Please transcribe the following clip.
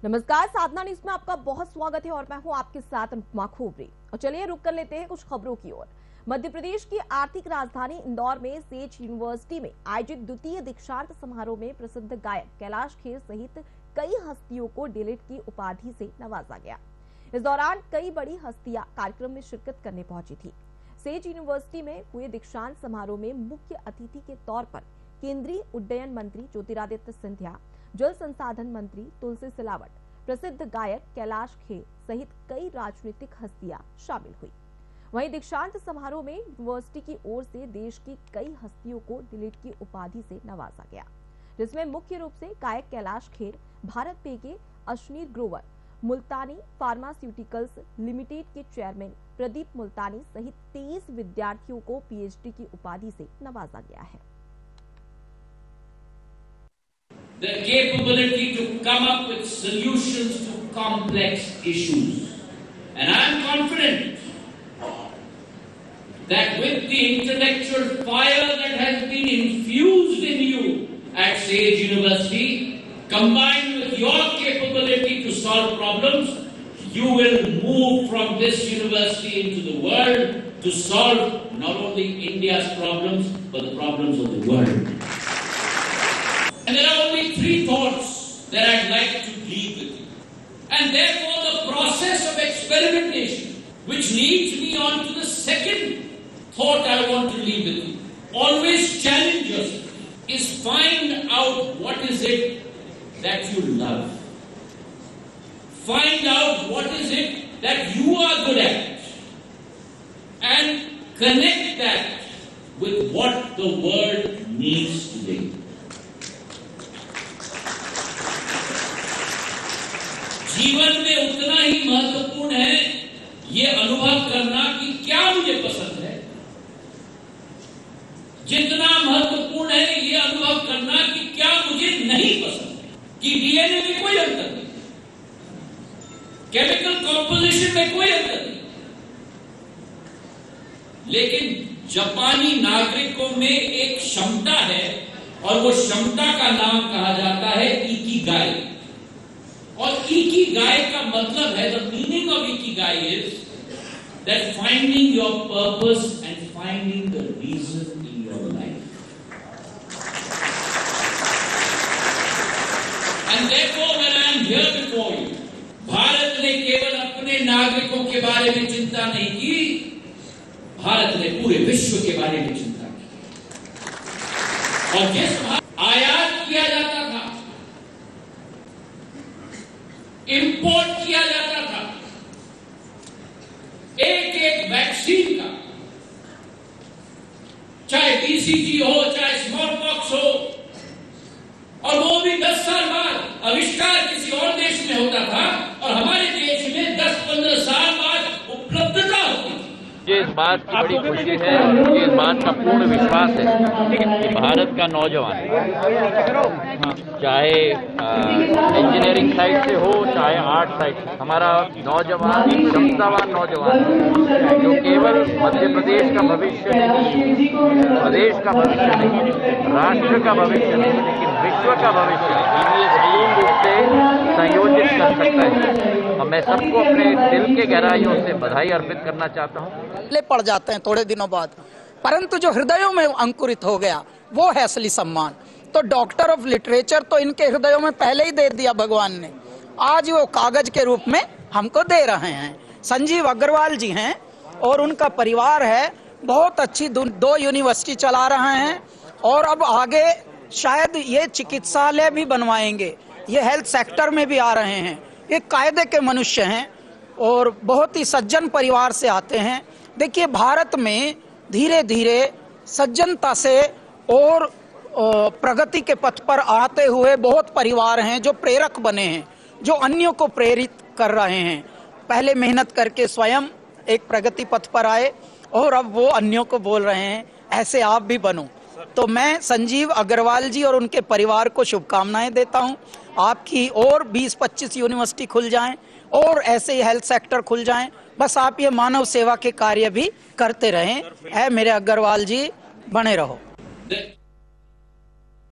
नमस्कार, साधना न्यूज में आपका बहुत स्वागत है और मैं हूं आपके साथ अनुपमा खोबरे। और चलिए रुक कर लेते हैं कुछ खबरों की ओर। मध्य प्रदेश की आर्थिक राजधानी इंदौर में सेज यूनिवर्सिटी में आयोजित द्वितीय दीक्षांत समारोह में प्रसिद्ध गायक कैलाश खेर सहित कई हस्तियों को डीलिट की उपाधि से नवाजा गया। इस दौरान कई बड़ी हस्तियां कार्यक्रम में शिरकत करने पहुंची थी। सेज यूनिवर्सिटी में हुए दीक्षांत समारोह में मुख्य अतिथि के तौर पर केंद्रीय उड्डयन मंत्री ज्योतिरादित्य सिंधिया, जल संसाधन मंत्री तुलसी सिलावट, प्रसिद्ध गायक कैलाश खेर सहित कई राजनीतिक हस्तियां शामिल हुई। वहीं दीक्षांत समारोह में यूनिवर्सिटी की ओर से देश की कई हस्तियों को डीलिट की उपाधि से नवाजा गया, जिसमें मुख्य रूप से गायक कैलाश खेर, भारत पे के अश्नीर ग्रोवर, मुल्तानी फार्मास्यूटिकल्स लिमिटेड के चेयरमैन प्रदीप मुल्तानी सहित 23 विद्यार्थियों को पीएचडी की उपाधि से नवाजा गया है। The capability to come up with solutions to complex issues. And I am confident that with the intellectual fire that has been infused in you at Sage University, combined with your capability to solve problems, you will move from this university into the world to solve not only India's problems, but the problems of the world. And there are only 3 thoughts that I'd like to leave with you. And therefore the process of experimentation, which leads me on to the second thought I want to leave with you. Always challenge yourself, is find out what is it that you love. Find out what is it that you are good at. And connect that with what the world needs today. जीवन में उतना ही महत्वपूर्ण है ये अनुभव करना कि क्या मुझे पसंद है, जितना महत्वपूर्ण है ये अनुभव करना कि क्या मुझे नहीं पसंद है। कि डीएनए में कोई अंतर नहीं, केमिकल कॉम्पोजिशन में कोई अंतर नहीं, लेकिन जापानी नागरिकों में एक क्षमता है और वो क्षमता का नाम कहा जाता है इकिगाई। और इकिगाई का मतलब है, the meaning of ikigai is that finding your purpose and finding the reason in your life. And therefore when I am here before you, Bharat ने केवल अपने नागरिकों के बारे में चिंता नहीं की, भारत ने पूरे विश्व के बारे में चिंता की। और जिस आयात किया जाता था, इंपोर्ट किया जाता था, एक एक वैक्सीन का, चाहे बीसीजी हो, चाहे स्मॉल पॉक्स हो, और वो भी 10 साल बाद आविष्कार किसी और देश में होता था और हमारे देश में 10-15 साल बाद उपलब्धता होती थी। मुझे इस बात की बड़ी खुशी है और मुझे इस बात का पूर्ण विश्वास है कि भारत का नौजवान, चाहे इंजीनियरिंग साइड से हो चाहे आर्ट साइड से, हमारा नौजवान एक क्षमतावान नौजवान जो केवल मध्य प्रदेश का भविष्य नहीं, प्रदेश का भविष्य नहीं, राष्ट्र का भविष्य नहीं, लेकिन विश्व का भविष्य ये पूर्ण रूप से संयोजित कर सकता है। और मैं सबको अपने दिल के गहराइयों से बधाई अर्पित करना चाहता हूँ। पड़ जाते हैं थोड़े दिनों बाद, परंतु जो हृदयों में अंकुरित हो गया वो है असली सम्मान। तो डॉक्टर ऑफ लिटरेचर तो इनके हृदयों में पहले ही दे दिया भगवान ने, आज वो कागज के रूप में हमको दे रहे हैं। संजीव अग्रवाल जी हैं और उनका परिवार है, बहुत अच्छी 2 यूनिवर्सिटी चला रहे हैं और अब आगे शायद ये चिकित्सालय भी बनवाएंगे, ये हेल्थ सेक्टर में भी आ रहे हैं। ये कायदे के मनुष्य हैं और बहुत ही सज्जन परिवार से आते हैं। देखिए, भारत में धीरे धीरे सज्जनता से और प्रगति के पथ पर आते हुए बहुत परिवार हैं जो प्रेरक बने हैं, जो अन्यों को प्रेरित कर रहे हैं। पहले मेहनत करके स्वयं एक प्रगति पथ पर आए और अब वो अन्यों को बोल रहे हैं ऐसे आप भी बनो। तो मैं संजीव अग्रवाल जी और उनके परिवार को शुभकामनाएं देता हूं। आपकी और 20-25 यूनिवर्सिटी खुल जाएं और ऐसे ही हेल्थ सेक्टर खुल जाएं। बस आप ये मानव सेवा के कार्य भी करते रहें। है मेरे अग्रवाल जी, बने रहो।